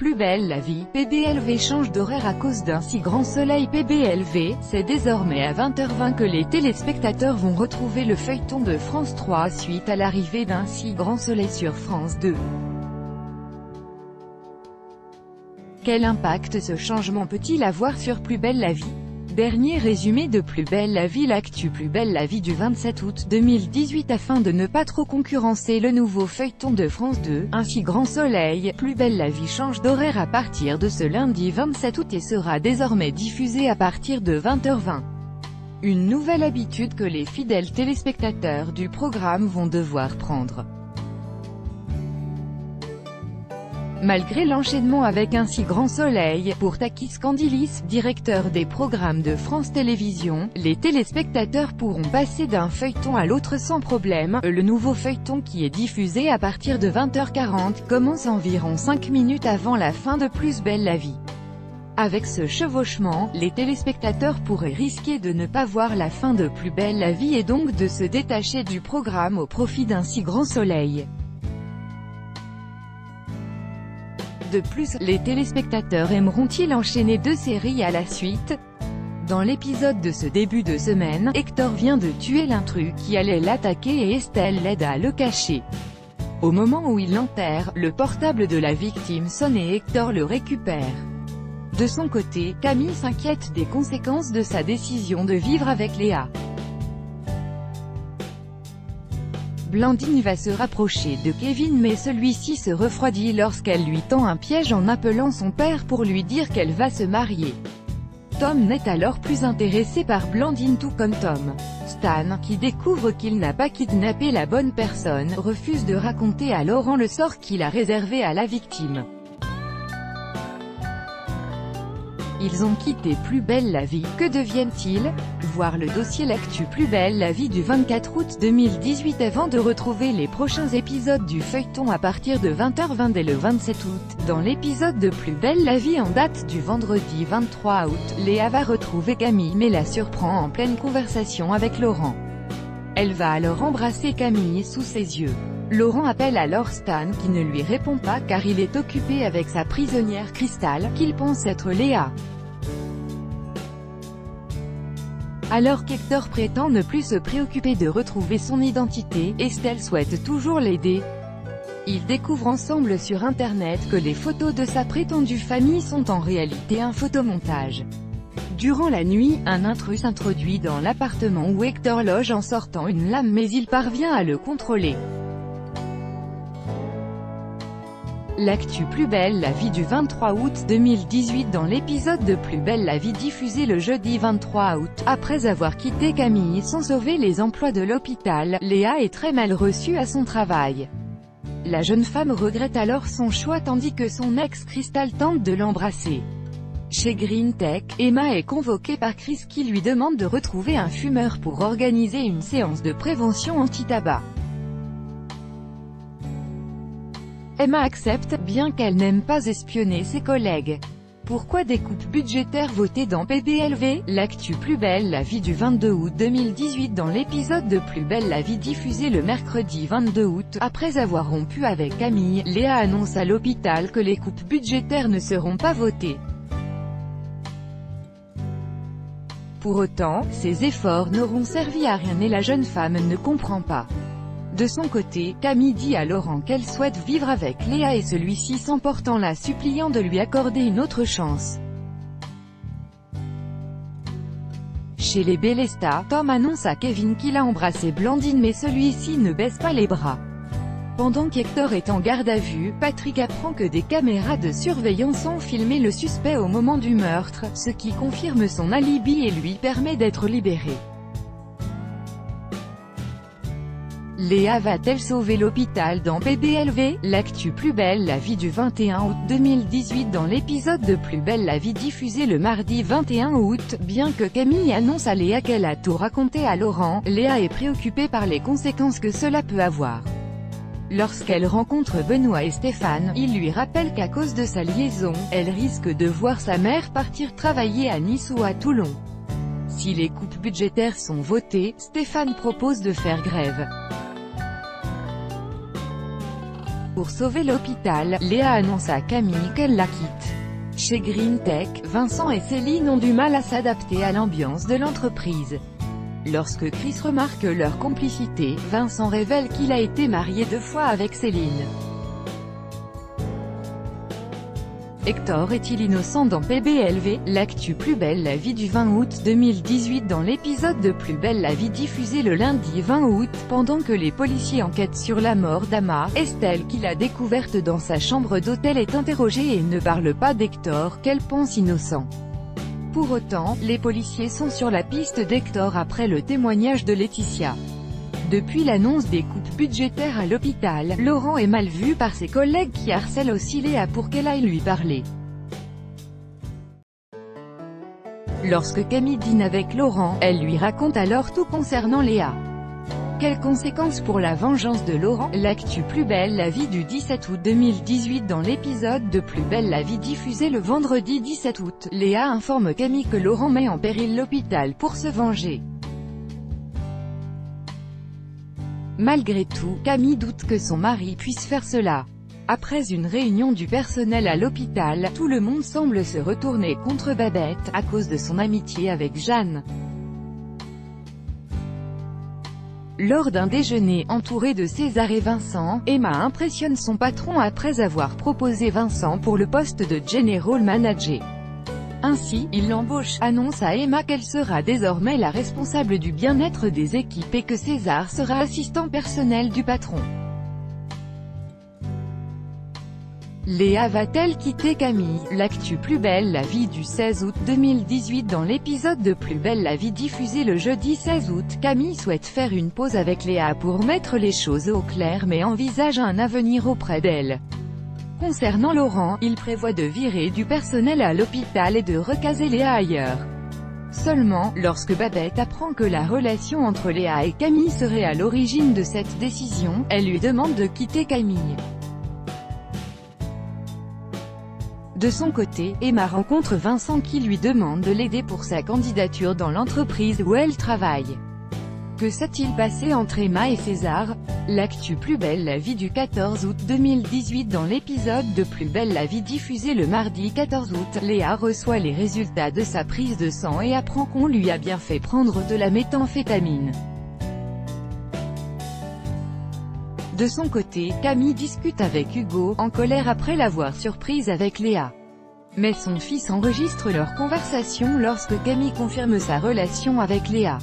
Plus belle la vie, PBLV change d'horaire à cause d'un si grand soleil. PBLV, c'est désormais à 20h20 que les téléspectateurs vont retrouver le feuilleton de France 3 suite à l'arrivée d'un si grand soleil sur France 2. Quel impact ce changement peut-il avoir sur Plus belle la vie? Dernier résumé de Plus belle la vie, l'actu Plus belle la vie du 27 août 2018. Afin de ne pas trop concurrencer le nouveau feuilleton de France 2, Un si grand soleil, Plus belle la vie change d'horaire à partir de ce lundi 27 août et sera désormais diffusé à partir de 20h20. Une nouvelle habitude que les fidèles téléspectateurs du programme vont devoir prendre. Malgré l'enchaînement avec Un si grand soleil, pour Takis Kandilis, directeur des programmes de France Télévisions, les téléspectateurs pourront passer d'un feuilleton à l'autre sans problème. Le nouveau feuilleton, qui est diffusé à partir de 20h40, commence environ 5 minutes avant la fin de Plus belle la vie. Avec ce chevauchement, les téléspectateurs pourraient risquer de ne pas voir la fin de Plus belle la vie et donc de se détacher du programme au profit d'Un si grand soleil. De plus, les téléspectateurs aimeront-ils enchaîner deux séries à la suite? Dans l'épisode de ce début de semaine, Hector vient de tuer l'intrus qui allait l'attaquer et Estelle l'aide à le cacher. Au moment où il l'enterre, le portable de la victime sonne et Hector le récupère. De son côté, Camille s'inquiète des conséquences de sa décision de vivre avec Léa. Blandine va se rapprocher de Kevin mais celui-ci se refroidit lorsqu'elle lui tend un piège en appelant son père pour lui dire qu'elle va se marier. Tom n'est alors plus intéressé par Blandine tout comme Tom. Stan, qui découvre qu'il n'a pas kidnappé la bonne personne, refuse de raconter à Laurent le sort qu'il a réservé à la victime. Ils ont quitté Plus belle la vie, que deviennent-ils? Voir le dossier l'actu Plus belle la vie du 24 août 2018 avant de retrouver les prochains épisodes du feuilleton à partir de 20h20 dès le 27 août. Dans l'épisode de Plus belle la vie en date du vendredi 23 août, Léa va retrouver Camille mais la surprend en pleine conversation avec Laurent. Elle va alors embrasser Camille sous ses yeux. Laurent appelle alors Stan qui ne lui répond pas car il est occupé avec sa prisonnière Cristal, qu'il pense être Léa. Alors qu'Hector prétend ne plus se préoccuper de retrouver son identité, Estelle souhaite toujours l'aider. Ils découvrent ensemble sur internet que les photos de sa prétendue famille sont en réalité un photomontage. Durant la nuit, un intrus s'introduit dans l'appartement où Hector loge en sortant une lame mais il parvient à le contrôler. L'actu Plus belle la vie du 23 août 2018 dans l'épisode de Plus belle la vie diffusé le jeudi 23 août. Après avoir quitté Camille sans sauver les emplois de l'hôpital, Léa est très mal reçue à son travail. La jeune femme regrette alors son choix tandis que son ex Cristal tente de l'embrasser. Chez Green Tech, Emma est convoquée par Chris qui lui demande de retrouver un fumeur pour organiser une séance de prévention anti-tabac. Emma accepte, bien qu'elle n'aime pas espionner ses collègues. Pourquoi des coupes budgétaires votées dans PBLV? L'actu Plus belle la vie du 22 août 2018 dans l'épisode de Plus belle la vie diffusé le mercredi 22 août. Après avoir rompu avec Camille, Léa annonce à l'hôpital que les coupes budgétaires ne seront pas votées. Pour autant, ces efforts n'auront servi à rien et la jeune femme ne comprend pas. De son côté, Camille dit à Laurent qu'elle souhaite vivre avec Léa et celui-ci s'emporte en la suppliant de lui accorder une autre chance. Chez les Bélesta, Tom annonce à Kevin qu'il a embrassé Blandine mais celui-ci ne baisse pas les bras. Pendant qu'Hector est en garde à vue, Patrick apprend que des caméras de surveillance ont filmé le suspect au moment du meurtre, ce qui confirme son alibi et lui permet d'être libéré. Léa va-t-elle sauver l'hôpital dans PBLV? L'actu Plus belle la vie du 21 août 2018 dans l'épisode de Plus belle la vie diffusé le mardi 21 août. Bien que Camille annonce à Léa qu'elle a tout raconté à Laurent, Léa est préoccupée par les conséquences que cela peut avoir. Lorsqu'elle rencontre Benoît et Stéphane, il lui rappelle qu'à cause de sa liaison, elle risque de voir sa mère partir travailler à Nice ou à Toulon. Si les coupes budgétaires sont votées, Stéphane propose de faire grève. pour sauver l'hôpital, Léa annonce à Camille qu'elle la quitte. Chez Green Tech, Vincent et Céline ont du mal à s'adapter à l'ambiance de l'entreprise. Lorsque Chris remarque leur complicité, Vincent révèle qu'il a été marié 2 fois avec Céline. Hector est-il innocent dans PBLV? L'actu Plus belle la vie du 20 août 2018. Dans l'épisode de Plus belle la vie diffusé le lundi 20 août, pendant que les policiers enquêtent sur la mort d'Ama, Estelle, qui l'a découverte dans sa chambre d'hôtel, est interrogée et ne parle pas d'Hector, qu'elle pense innocent. Pour autant, les policiers sont sur la piste d'Hector après le témoignage de Laetitia. Depuis l'annonce des coupes budgétaires à l'hôpital, Laurent est mal vu par ses collègues qui harcèlent aussi Léa pour qu'elle aille lui parler. Lorsque Camille dîne avec Laurent, elle lui raconte alors tout concernant Léa. Quelles conséquences pour la vengeance de Laurent? L'actu Plus belle la vie du 17 août 2018. Dans l'épisode de Plus belle la vie diffusé le vendredi 17 août, Léa informe Camille que Laurent met en péril l'hôpital pour se venger. Malgré tout, Camille doute que son mari puisse faire cela. Après une réunion du personnel à l'hôpital, tout le monde semble se retourner contre Babette, à cause de son amitié avec Jeanne. Lors d'un déjeuner entouré de César et Vincent, Emma impressionne son patron après avoir proposé Vincent pour le poste de General Manager. Ainsi, il l'embauche, annonce à Emma qu'elle sera désormais la responsable du bien-être des équipes et que César sera assistant personnel du patron. Léa va-t-elle quitter Camille? L'actu Plus belle la vie du 16 août 2018. Dans l'épisode de Plus belle la vie diffusé le jeudi 16 août, Camille souhaite faire une pause avec Léa pour mettre les choses au clair mais envisage un avenir auprès d'elle. Concernant Laurent, il prévoit de virer du personnel à l'hôpital et de recaser Léa ailleurs. Seulement, lorsque Babette apprend que la relation entre Léa et Camille serait à l'origine de cette décision, elle lui demande de quitter Camille. De son côté, Emma rencontre Vincent qui lui demande de l'aider pour sa candidature dans l'entreprise où elle travaille. Que s'est-il passé entre Emma et César? L'actu Plus belle la vie du 14 août 2018. Dans l'épisode de Plus belle la vie diffusé le mardi 14 août, Léa reçoit les résultats de sa prise de sang et apprend qu'on lui a bien fait prendre de la méthamphétamine. De son côté, Camille discute avec Hugo, en colère après l'avoir surprise avec Léa. Mais son fils enregistre leur conversation lorsque Camille confirme sa relation avec Léa.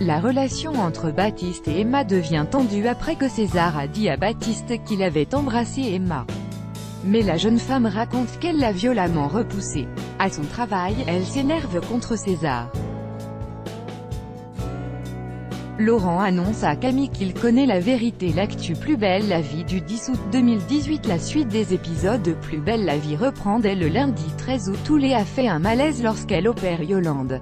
La relation entre Baptiste et Emma devient tendue après que César a dit à Baptiste qu'il avait embrassé Emma. Mais la jeune femme raconte qu'elle l'a violemment repoussé. À son travail, elle s'énerve contre César. Laurent annonce à Camille qu'il connaît la vérité. L'actu Plus belle la vie du 10 août 2018. La suite des épisodes de Plus belle la vie reprend dès le lundi 13 août où Léa fait un malaise lorsqu'elle opère Yolande.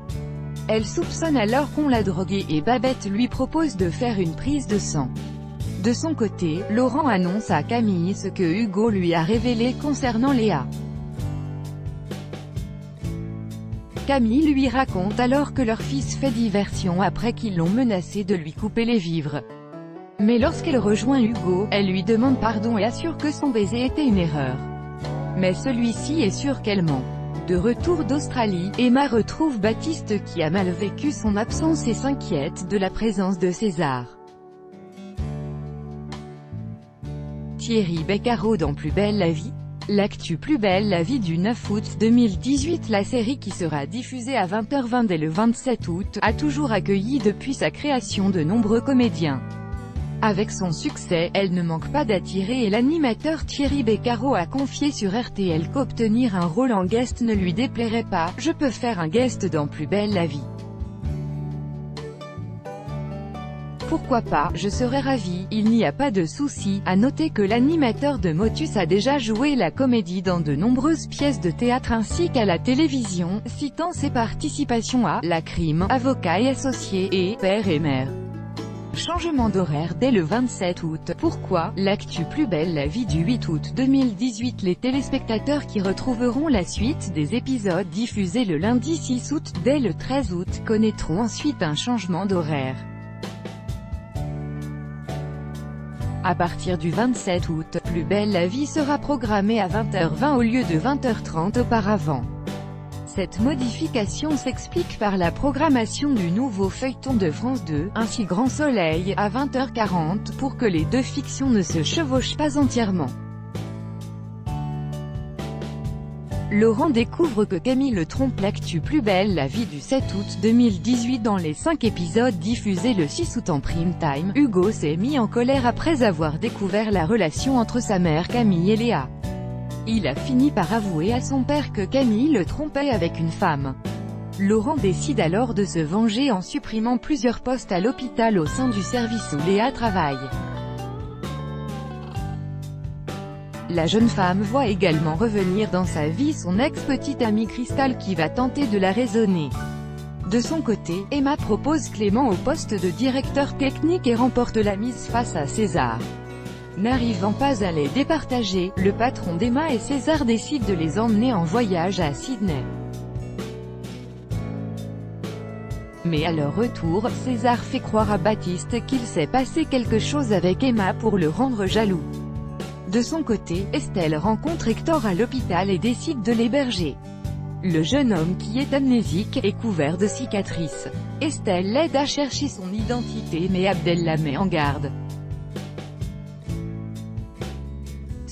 Elle soupçonne alors qu'on l'a droguée et Babette lui propose de faire une prise de sang. De son côté, Laurent annonce à Camille ce que Hugo lui a révélé concernant Léa. Camille lui raconte alors que leur fils fait diversion après qu'ils l'ont menacé de lui couper les vivres. Mais lorsqu'elle rejoint Hugo, elle lui demande pardon et assure que son baiser était une erreur. Mais celui-ci est sûr qu'elle ment. De retour d'Australie, Emma retrouve Baptiste qui a mal vécu son absence et s'inquiète de la présence de César. Thierry Beccaro dans Plus belle la vie. L'actu Plus belle la vie du 9 août 2018. La série qui sera diffusée à 20h20 dès le 27 août, a toujours accueilli depuis sa création de nombreux comédiens. Avec son succès, elle ne manque pas d'attirer et l'animateur Thierry Beccaro a confié sur RTL qu'obtenir un rôle en guest ne lui déplairait pas. Je peux faire un guest dans Plus belle la vie. Pourquoi pas, je serais ravi, il n'y a pas de souci. À noter que l'animateur de Motus a déjà joué la comédie dans de nombreuses pièces de théâtre ainsi qu'à la télévision, citant ses participations à La Crime, Avocat et Associé et Père et Mère. Changement d'horaire dès le 27 août. Pourquoi? L'actu Plus belle la vie du 8 août 2018. Les téléspectateurs qui retrouveront la suite des épisodes diffusés le lundi 6 août, dès le 13 août, connaîtront ensuite un changement d'horaire. À partir du 27 août, Plus belle la vie sera programmée à 20h20 au lieu de 20h30 auparavant. Cette modification s'explique par la programmation du nouveau feuilleton de France 2, ainsi Grand Soleil, à 20h40, pour que les deux fictions ne se chevauchent pas entièrement. Laurent découvre que Camille le trompe. L'actu Plus belle la vie du 7 août 2018. Dans les 5 épisodes diffusés le 6 août en prime time, Hugo s'est mis en colère après avoir découvert la relation entre sa mère Camille et Léa. Il a fini par avouer à son père que Camille le trompait avec une femme. Laurent décide alors de se venger en supprimant plusieurs postes à l'hôpital au sein du service où Léa travaille. La jeune femme voit également revenir dans sa vie son ex-petite amie Cristal qui va tenter de la raisonner. De son côté, Emma propose Clément au poste de directeur technique et remporte la mise face à César. N'arrivant pas à les départager, le patron d'Emma et César décide de les emmener en voyage à Sydney. Mais à leur retour, César fait croire à Baptiste qu'il s'est passé quelque chose avec Emma pour le rendre jaloux. De son côté, Estelle rencontre Hector à l'hôpital et décide de l'héberger. Le jeune homme qui est amnésique est couvert de cicatrices. Estelle l'aide à chercher son identité mais Abdel la met en garde.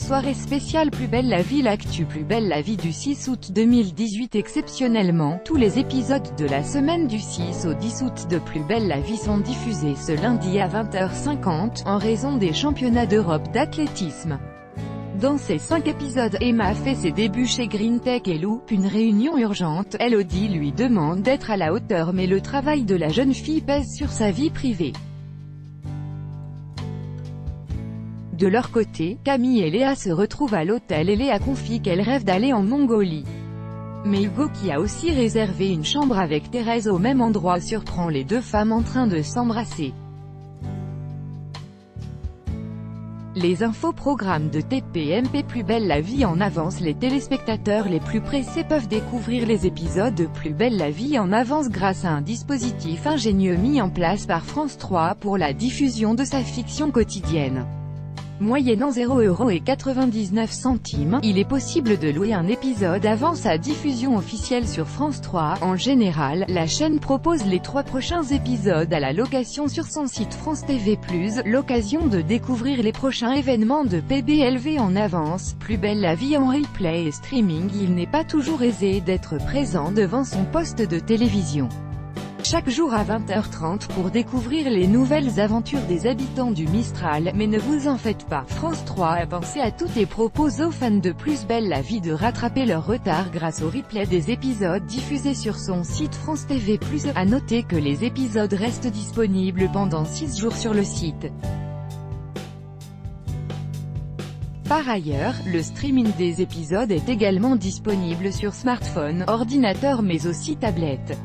Soirée spéciale Plus belle la vie. L'actu Plus belle la vie du 6 août 2018. Exceptionnellement, tous les épisodes de la semaine du 6 au 10 août de Plus belle la vie sont diffusés ce lundi à 20h50, en raison des championnats d'Europe d'athlétisme. Dans ces 5 épisodes, Emma fait ses débuts chez Green Tech et loupe une réunion urgente. Elodie lui demande d'être à la hauteur mais le travail de la jeune fille pèse sur sa vie privée. De leur côté, Camille et Léa se retrouvent à l'hôtel et Léa confie qu'elle rêve d'aller en Mongolie. Mais Hugo, qui a aussi réservé une chambre avec Thérèse au même endroit, surprend les deux femmes en train de s'embrasser. Les infoprogrammes de TPMP. Plus belle la vie en avance. Les téléspectateurs les plus pressés peuvent découvrir les épisodes de Plus belle la vie en avance grâce à un dispositif ingénieux mis en place par France 3 pour la diffusion de sa fiction quotidienne. Moyennant 0,99 €, il est possible de louer un épisode avant sa diffusion officielle sur France 3. En général, la chaîne propose les 3 prochains épisodes à la location sur son site France TV+, l'occasion de découvrir les prochains événements de PBLV en avance. Plus belle la vie en replay et streaming. Il n'est pas toujours aisé d'être présent devant son poste de télévision chaque jour à 20h30 pour découvrir les nouvelles aventures des habitants du Mistral, mais ne vous en faites pas, France 3 a pensé à tout et propose aux fans de Plus belle la vie de rattraper leur retard grâce au replay des épisodes diffusés sur son site France TV+. À noter que les épisodes restent disponibles pendant 6 jours sur le site. Par ailleurs, le streaming des épisodes est également disponible sur smartphone, ordinateur mais aussi tablette.